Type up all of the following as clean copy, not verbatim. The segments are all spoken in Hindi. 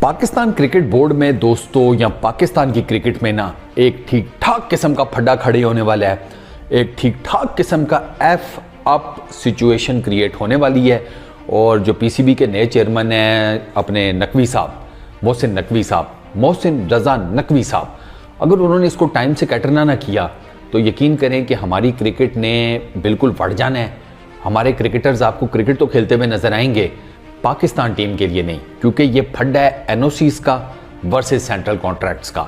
पाकिस्तान क्रिकेट बोर्ड में दोस्तों या पाकिस्तान की क्रिकेट में ना एक ठीक ठाक किस्म का फड्डा खड़े होने वाला है। एक ठीक ठाक किस्म का एफ अप सिचुएशन क्रिएट होने वाली है। और जो पीसीबी के नए चेयरमैन हैं अपने नकवी साहब, मोहसिन रजा नकवी साहब, अगर उन्होंने इसको टाइम से कैटरना ना किया तो यकीन करें कि हमारी क्रिकेट ने बिल्कुल फट जाना है। हमारे क्रिकेटर्स आपको क्रिकेट तो खेलते हुए नजर आएंगे, पाकिस्तान टीम के लिए नहीं, क्योंकि ये फड्डा है एनओसीज का वर्सेस सेंट्रल कॉन्ट्रैक्ट्स का।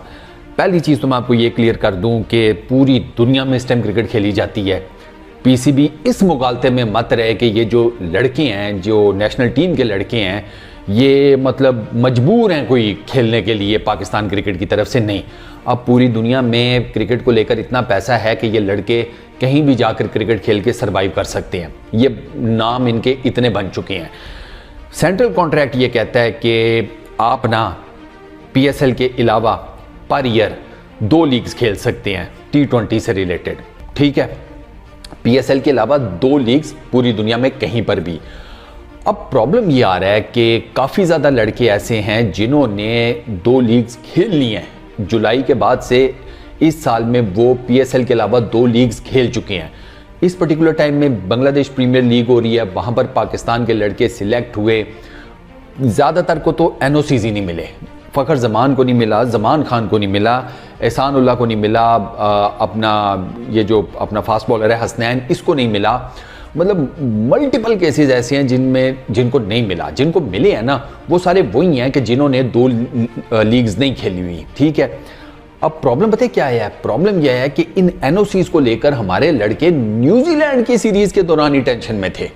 पहली चीज़ तो मैं आपको ये क्लियर कर दूं कि पूरी दुनिया में इस टाइम क्रिकेट खेली जाती है। पीसीबी इस मुगालते में मत रहे कि ये जो लड़के हैं, जो नेशनल टीम के लड़के हैं, ये मतलब मजबूर हैं कोई खेलने के लिए पाकिस्तान क्रिकेट की तरफ से। नहीं, अब पूरी दुनिया में क्रिकेट को लेकर इतना पैसा है कि ये लड़के कहीं भी जाकर क्रिकेट खेल के सर्वाइव कर सकते हैं। ये नाम इनके इतने बन चुके हैं। सेंट्रल कॉन्ट्रैक्ट ये कहता है कि आप ना पीएसएल के अलावा पर ईयर 2 लीग्स खेल सकते हैं T20 से रिलेटेड, ठीक है। पीएसएल के अलावा 2 लीग्स पूरी दुनिया में कहीं पर भी। अब प्रॉब्लम ये आ रहा है कि काफ़ी ज़्यादा लड़के ऐसे हैं जिन्होंने 2 लीग्स खेल ली हैं। जुलाई के बाद से इस साल में वो पीएसएल के अलावा 2 लीग्स खेल चुके हैं। इस पर्टिकुलर टाइम में बांग्लादेश प्रीमियर लीग हो रही है, वहाँ पर पाकिस्तान के लड़के सिलेक्ट हुए। ज़्यादातर को तो एनओसीज ही नहीं मिले। फ़खर जमान को नहीं मिला, जमान खान को नहीं मिला, एहसान उल्लाह को नहीं मिला, अपना ये जो अपना फास्ट बॉलर है हसनैन, इसको नहीं मिला। मतलब मल्टीपल केसेस ऐसे हैं जिनको नहीं मिला। जिनको मिले हैं ना वो सारे वही हैं कि जिन्होंने 2 लीग्स नहीं खेली हुई, ठीक है। अब प्रॉब्लम पता है क्या है? प्रॉब्लम यह है कि इन एनओसीज को लेकर हमारे लड़के न्यूजीलैंड की सीरीज के दौरान ही टेंशन में थे।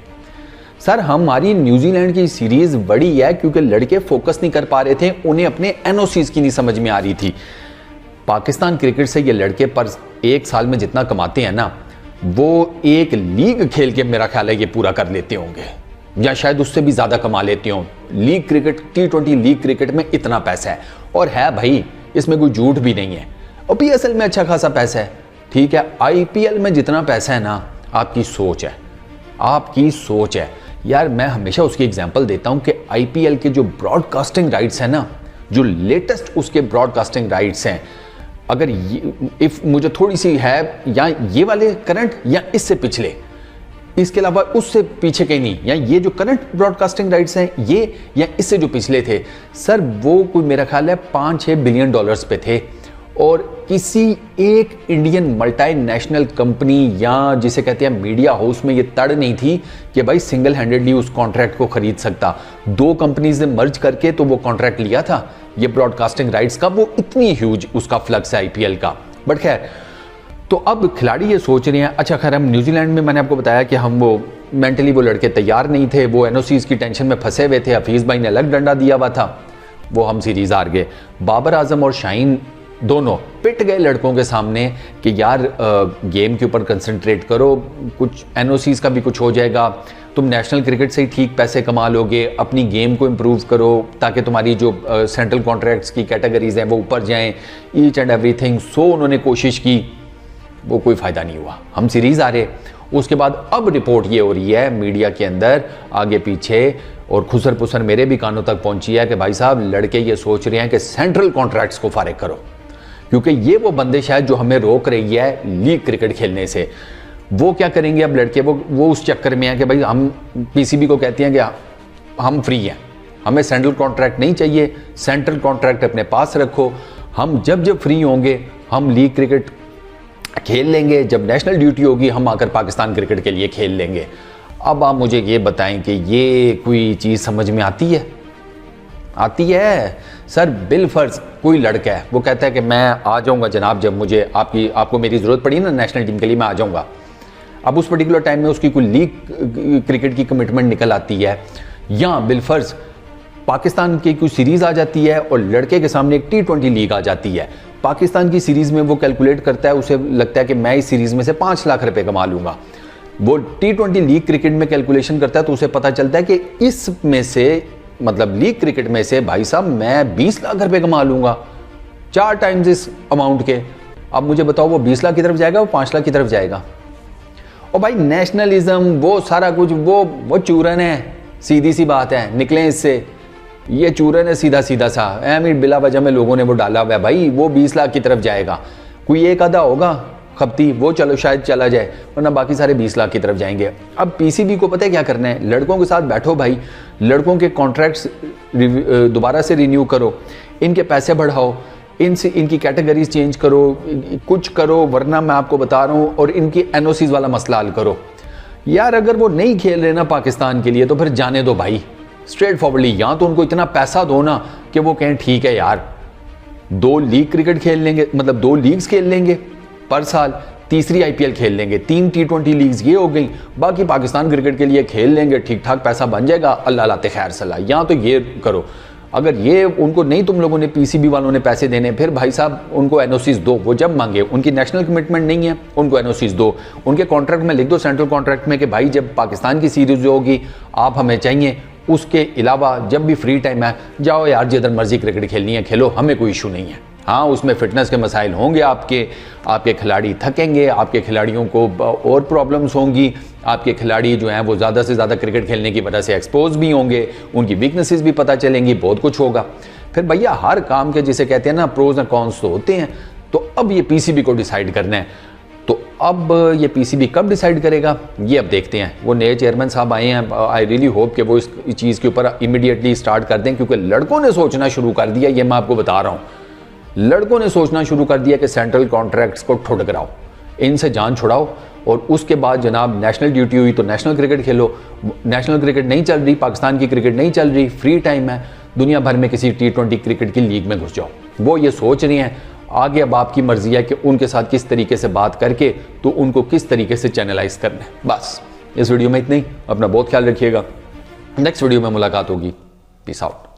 सर, हमारी न्यूजीलैंड की सीरीज बड़ी है क्योंकि लड़के फोकस नहीं कर पा रहे थे, उन्हें अपने एनओसीज की नहीं समझ में आ रही थी। पाकिस्तान क्रिकेट से ये लड़के पर एक साल में जितना कमाते हैं ना, वो एक लीग खेल के मेरा ख्याल है ये पूरा कर लेते होंगे, या शायद उससे भी ज्यादा कमा लेते हों। League cricket, T20 league cricket में इतना पैसा है, और है भाई, इसमें कोई झूठ भी नहीं है। और पीएसएल में अच्छा खासा पैसा है, ठीक है। आईपीएल में जितना पैसा है ना, आपकी सोच है, आपकी सोच है यार। मैं हमेशा उसकी एग्जांपल देता हूं कि आईपीएल के जो ब्रॉडकास्टिंग राइट्स हैं ना, जो लेटेस्ट उसके ब्रॉडकास्टिंग राइट्स हैं, अगर इफ मुझे थोड़ी सी है, या ये वाले करंट या इससे पिछले, इसके अलावा उससे पीछे कहीं नहीं, या ये जो करंट ब्रॉडकास्टिंग राइट्स हैं ये, या इससे जो पिछले थे, सर वो कोई मेरा ख्याल है $5-6 बिलियन पे थे। और किसी एक इंडियन मल्टीनेशनल कंपनी या जिसे कहते हैं मीडिया हाउस में ये तड़ नहीं थी कि भाई सिंगल हैंडेडली उस कॉन्ट्रैक्ट को खरीद सकता। 2 कंपनीज ने मर्ज करके तो वो कॉन्ट्रैक्ट लिया था ये ब्रॉडकास्टिंग राइट्स का। वो इतनी ह्यूज उसका फ्लक्स है आईपीएल का। बट खैर, तो अब खिलाड़ी ये सोच रहे हैं, अच्छा खैर, हम न्यूजीलैंड में मैंने आपको बताया कि हम वो मेंटली वो लड़के तैयार नहीं थे, वो एनओसीज की टेंशन में फंसे हुए थे। हफीज़ भाई ने अलग डंडा दिया हुआ था, वो हम सीरीज हार गए। बाबर आजम और शाहीन दोनों पिट गए लड़कों के सामने कि यार गेम के ऊपर कंसंट्रेट करो, कुछ एनओसीज का भी कुछ हो जाएगा, तुम नेशनल क्रिकेट से ही ठीक पैसे कमा लोगे, अपनी गेम को इम्प्रूव करो ताकि तुम्हारी जो सेंट्रल कॉन्ट्रैक्ट्स की कैटेगरीज हैं वो ऊपर जाएं, ईच एंड एवरीथिंग। सो उन्होंने कोशिश की, वो कोई फ़ायदा नहीं हुआ, हम सीरीज़ हारे। उसके बाद अब रिपोर्ट ये हो रही है मीडिया के अंदर आगे पीछे, और खुसर पुसर मेरे भी कानों तक पहुंची है कि भाई साहब लड़के ये सोच रहे हैं कि सेंट्रल कॉन्ट्रैक्ट्स को फारिग करो, क्योंकि ये वो बंदिश है जो हमें रोक रही है लीग क्रिकेट खेलने से। वो क्या करेंगे अब लड़के? वो उस चक्कर में है कि भाई हम पीसीबी को कहते हैं कि हम फ्री हैं, हमें सेंट्रल कॉन्ट्रैक्ट नहीं चाहिए, सेंट्रल कॉन्ट्रैक्ट अपने पास रखो, हम जब फ्री होंगे हम लीग क्रिकेट खेल लेंगे, जब नेशनल ड्यूटी होगी हम आकर पाकिस्तान क्रिकेट के लिए खेल लेंगे। अब आप मुझे ये बताएं कि ये कोई चीज़ समझ में आती है? आती है? सर बिलफर्ज कोई लड़का है, वो कहता है कि मैं आ जाऊंगा जनाब, जब मुझे आपको मेरी ज़रूरत पड़ी ना नेशनल टीम के लिए, मैं आ जाऊंगा। अब उस पर्टिकुलर टाइम में उसकी कोई लीग क्रिकेट की कमिटमेंट निकल आती है, या बिलफर्ज पाकिस्तान की कोई सीरीज़ आ जाती है और लड़के के सामने एक T20 लीग आ जाती है। पाकिस्तान की सीरीज़ में वो कैलकुलेट करता है, उसे लगता है कि मैं इस सीरीज़ में से 5 लाख रुपए कमा लूँगा। वो T20 लीग क्रिकेट में कैलकुलेशन करता है तो उसे पता चलता है कि इसमें से, मतलब लीग क्रिकेट में से, भाई साहब मैं 20 लाख रुपए कमा लूँगा, 4 टाइम्स इस अमाउंट के। अब मुझे बताओ वो 20 लाख की तरफ जाएगा, वो 5 लाख की तरफ जाएगा? और भाई नेशनलिज्म वो सारा कुछ वो चूरन है, सीधी सी बात है, निकलें इससे। ये चूरन है सीधा सीधा सा, एम बिला वजह में लोगों ने वो डाला हुआ है भाई, वो 20 लाख की तरफ जाएगा, कोई एक आधा होगा खपती, वो चलो शायद चला जाए, वरना बाकी सारे 20 लाख की तरफ जाएंगे। अब पीसीबी को पता है क्या करना है, लड़कों के साथ बैठो भाई, लड़कों के कॉन्ट्रैक्ट्स दोबारा से रिन्यू करो, इनके पैसे बढ़ाओ, इनसे इनकी कैटेगरीज चेंज करो, कुछ करो, वरना मैं आपको बता रहा हूँ, और इनकी एनओसीज वाला मसला हल करो। यार अगर वो नहीं खेल रहे ना पाकिस्तान के लिए तो फिर जाने दो भाई, स्ट्रेट फॉरवर्डली। या तो उनको इतना पैसा दो ना कि वो कहें ठीक है यार 2 लीग क्रिकेट खेल लेंगे, मतलब 2 लीग्स खेल लेंगे पर साल, तीसरी आईपीएल खेल लेंगे, 3 T20 लीग्स ये हो गई, बाकी पाकिस्तान क्रिकेट के लिए खेल लेंगे, ठीक ठाक पैसा बन जाएगा, अल्लाह लाते खैर सलाह। या तो ये करो, अगर ये उनको नहीं तुम लोगों ने पीसीबी वालों ने पैसे देने, फिर भाई साहब उनको एनओसीज दो, वो जब मांगे, उनकी नेशनल कमिटमेंट नहीं है, उनको एनओसीज दो, उनके कॉन्ट्रैक्ट में लिख दो, सेंट्रल कॉन्ट्रैक्ट में कि भाई जब पाकिस्तान की सीरीज जो होगी आप हमें चाहिए, उसके अलावा जब भी फ्री टाइम है जाओ यार जिधर मर्जी क्रिकेट खेलनी है खेलो, हमें कोई इशू नहीं है। हाँ उसमें फिटनेस के मसाइल होंगे, आपके खिलाड़ी थकेंगे, आपके खिलाड़ियों को और प्रॉब्लम्स होंगी, आपके खिलाड़ी जो हैं वो ज़्यादा से ज़्यादा क्रिकेट खेलने की वजह से एक्सपोज भी होंगे, उनकी वीकनेसेस भी पता चलेंगी, बहुत कुछ होगा। फिर भैया हर काम के जिसे कहते हैं ना प्रोज एंड कॉन्स तो होते हैं। तो अब ये पीसीबी को डिसाइड करना है, तो अब ये पीसीबी कब डिसाइड करेगा ये अब देखते हैं। वो नए चेयरमैन साहब आए हैं, आई रियली होप कि वो इस चीज़ के ऊपर इमीडिएटली स्टार्ट कर दें, क्योंकि लड़कों ने सोचना शुरू कर दिया, ये मैं आपको बता रहा हूँ, लड़कों ने सोचना शुरू कर दिया कि सेंट्रल कॉन्ट्रैक्ट्स को ठुड कराओ, इनसे जान छुड़ाओ, और उसके बाद जनाब नेशनल ड्यूटी हुई तो नेशनल क्रिकेट खेलो। नेशनल क्रिकेट नहीं चल रही, पाकिस्तान की क्रिकेट नहीं चल रही, फ्री टाइम है, दुनिया भर में किसी T20 क्रिकेट की लीग में घुस जाओ। वो ये सोच रही हैं, आगे अब आपकी मर्जी है कि उनके साथ किस तरीके से बात करके तो उनको किस तरीके से चैनलाइज करना है। बस इस वीडियो में इतना ही, अपना बहुत ख्याल रखिएगा, नेक्स्ट वीडियो में मुलाकात होगी, पीस आउट।